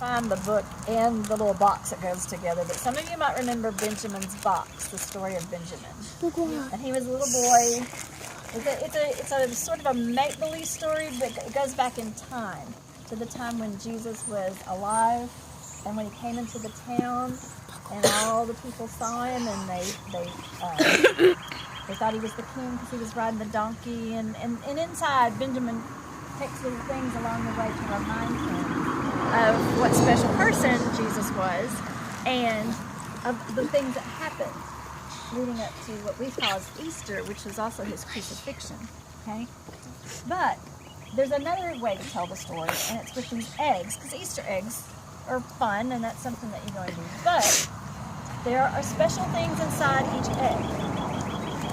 find the book and the little box that goes together, but some of you might remember Benjamin's box, the story of Benjamin. And he was a little boy. It's a sort of a make-believe story, but it goes back in time, to the time when Jesus was alive, and when he came into the town, and all the people saw him, and they thought he was the king because he was riding the donkey, and inside, Benjamin takes little things along the way to remind him of what special person Jesus was, and of the things that happened leading up to what we call Easter, which was also his crucifixion. Okay, but there's another way to tell the story, and it's with these eggs, because Easter eggs are fun, and that's something that you're going to do. But there are special things inside each egg.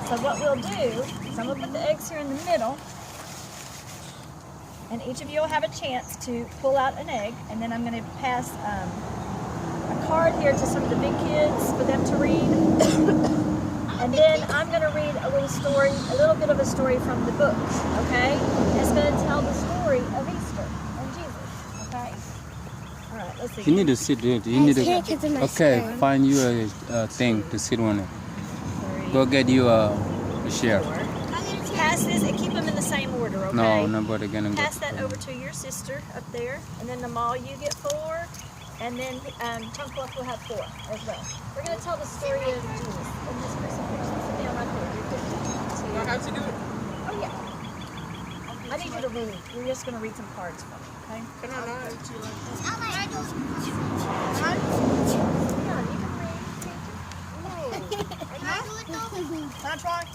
So what we'll do is I'm going to put the eggs here in the middle, and each of you will have a chance to pull out an egg, and then I'm going to pass a card here to some of the big kids for them to read. And then I'm going to read a little bit of a story from the book, okay? It's going to tell the story of Easter and Jesus, okay? All right, let's see. You need to sit there. You need to. Okay, find you a thing to sit on it. Go get you a chair. Pass this and keep them in the same order, okay? No, nobody gonna get. Pass that over to your sister up there, and then Namal, you get 4, and then Tunquilf will have 4 as well. We're going to tell the story of Jesus and his crucifixion. Sit down right there. Do I have to do it? Oh yeah. I need you to read. We're just going to read some cards from it, okay? Can I not? Yeah, you can read. Can I try?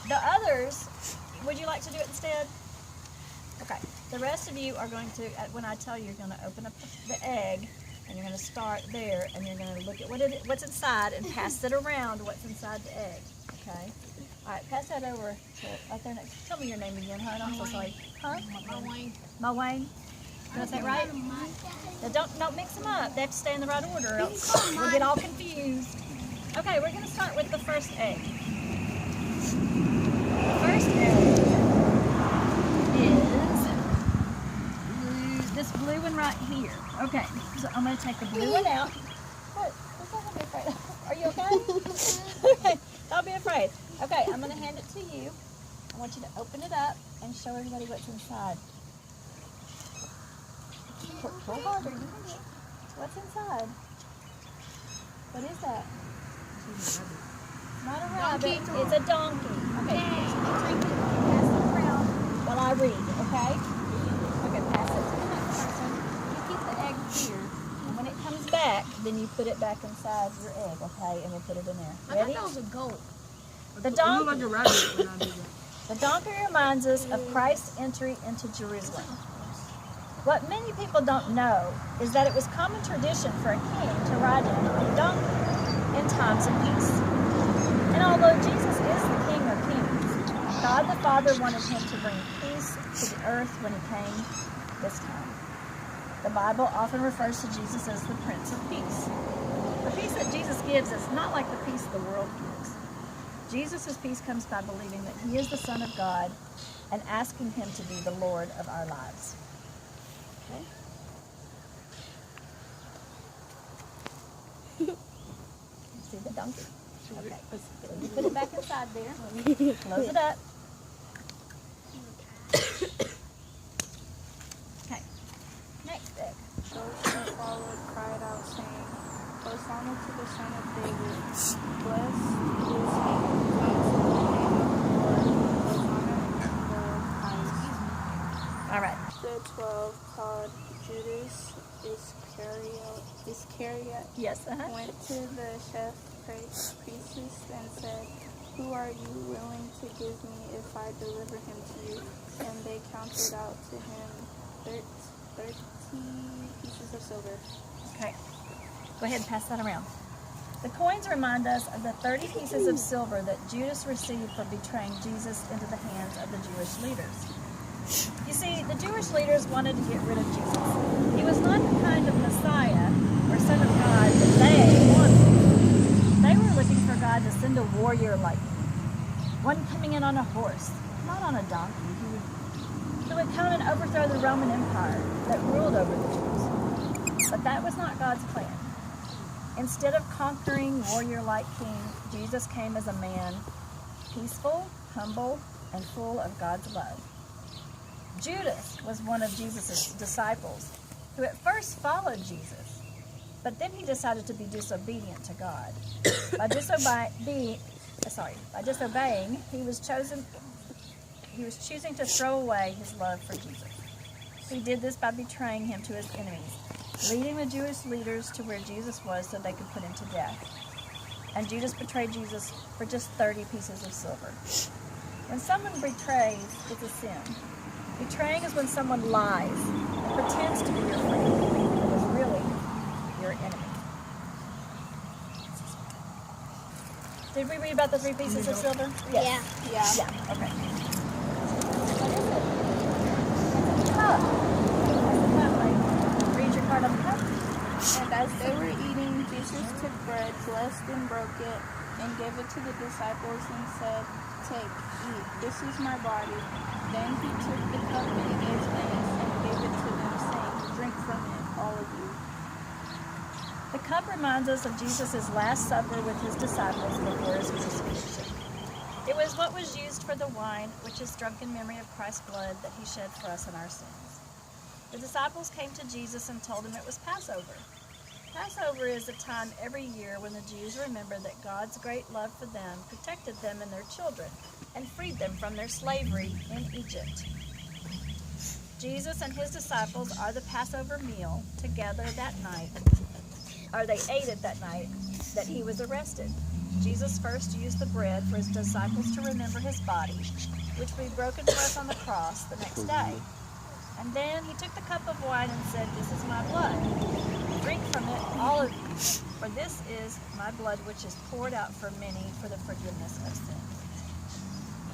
The others, would you like to do it instead? Okay. The rest of you are going to, when I tell you, you're going to open up the egg, and you're going to start there, and you're going to look at what's inside and pass it around what's inside the egg. Okay? All right, pass that over to right there next. Tell me your name again, huh? I'm so sorry. Huh? Mawayne. Did I say it right? Now don't mix them up. They have to stay in the right order, or else we'll get all confused. Okay, we're going to start with the first egg. The first egg is this blue one right here. Okay, so I'm going to take the blue one out. What? Don't be afraid. Are you okay? Okay, don't be afraid. Okay, I'm going to hand it to you. I want you to open it up and show everybody what's inside. Pull harder. You can do it. What's inside? What is that? Not a rabbit. It's a donkey. Okay. Pass it around while I read, okay? Okay, pass it to the next person. You keep the egg here, and when it comes back, then you put it back inside your egg, okay? And we'll put it in there. Ready? I thought that was a goat. The donkey. The donkey reminds us of Christ's entry into Jerusalem. What many people don't know is that it was common tradition for a king to ride in on a donkey in times of peace. And although Jesus is the King of Kings, God the Father wanted him to bring peace to the earth when he came this time. The Bible often refers to Jesus as the Prince of Peace. The peace that Jesus gives is not like the peace the world gives. Jesus' peace comes by believing that he is the Son of God and asking him to be the Lord of our lives. Okay? See the donkey? Okay. You put it back inside there. Close it up. Okay. Next egg. Those who followed cried out, saying, Hosanna to the Son of David. Blessed is he who comes in the name of the Lord. Hosanna in the highest. All right. The 12, called Judas Iscariot, Yes. went to the chief priests and said, Who are you willing to give me if I deliver him to you? And they counted out to him 30 pieces of silver. Okay. Go ahead and pass that around. The coins remind us of the 30 pieces of silver that Judas received for betraying Jesus into the hands of the Jewish leaders. You see, the Jewish leaders wanted to get rid of Jesus. He was not the kind of Messiah or Son of God that they wanted. They were looking for God to send a warrior like him, one coming in on a horse, not on a donkey, who would come and overthrow the Roman Empire that ruled over the Jews. But But that was not God's plan. Instead of conquering warrior-like king, Jesus came as a man, peaceful, humble, and full of God's love. Judas was one of Jesus' disciples who at first followed Jesus, but then he decided to be disobedient to God. By disobeying, he was choosing to throw away his love for Jesus. He did this by betraying him to his enemies, leading the Jewish leaders to where Jesus was so they could put him to death. And Judas betrayed Jesus for just 30 pieces of silver. When someone betrays, it's a sin. Betraying is when someone lies, pretends to be your friend, but is really your enemy. Did we read about the 3 pieces of silver? Yes. Yeah. Okay. What is it? It's a cup. That's the cup, right? Read your card on the cup. And as they were eating, Jesus took bread, blessed and broke it, and gave it to the disciples and said, "Take, eat, this is my body." Then he took the cup and gave thanks and gave it to them, saying, "Drink from it, all of you." The cup reminds us of Jesus' Last Supper with his disciples before his crucifixion. It was what was used for the wine, which is drunk in memory of Christ's blood that he shed for us in our sins. The disciples came to Jesus and told him it was Passover. Passover is a time every year when the Jews remember that God's great love for them protected them and their children and freed them from their slavery in Egypt. Jesus and his disciples are the Passover meal together that night, or they ate it that night that he was arrested. Jesus first used the bread for his disciples to remember his body, which would be broken for us on the cross the next day. And then he took the cup of wine and said, "This is my blood. Drink from it, all of you, for this is my blood which is poured out for many for the forgiveness of sins."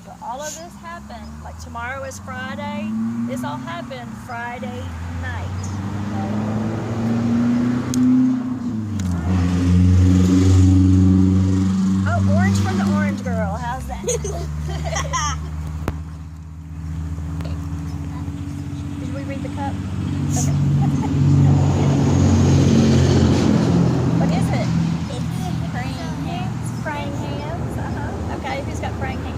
So all of this happened, like tomorrow is Friday, this all happened Friday night. Oh, orange from the orange girl, how's that? Did we read the cup? Okay. What is it? Praying hands. Praying hands. Okay, who's got praying hands?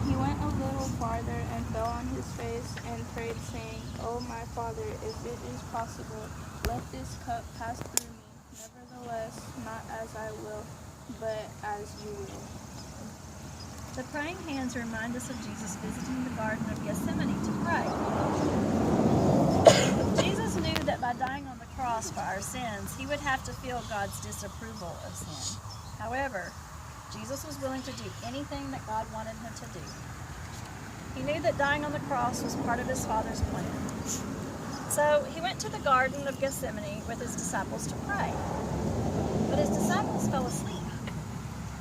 He went a little farther and fell on his face and prayed, saying, "Oh, my Father, if it is possible, let this cup pass through me. Nevertheless, not as I will, but as you will." The praying hands remind us of Jesus visiting the Garden of Gethsemane to pray. Jesus knew that by dying on the cross for our sins, he would have to feel God's disapproval of sin. However, Jesus was willing to do anything that God wanted him to do. He knew that dying on the cross was part of his Father's plan. So he went to the Garden of Gethsemane with his disciples to pray. But his disciples fell asleep.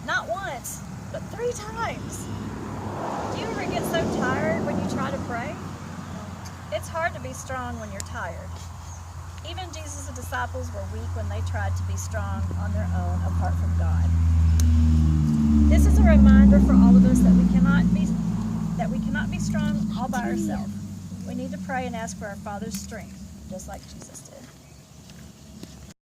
Not once, but 3 times. Do you ever get so tired when you try to pray? It's hard to be strong when you're tired. Even Jesus' disciples were weak when they tried to be strong on their own apart from God. This is a reminder for all of us that we cannot be strong all by ourselves. We need to pray and ask for our Father's strength, just like Jesus.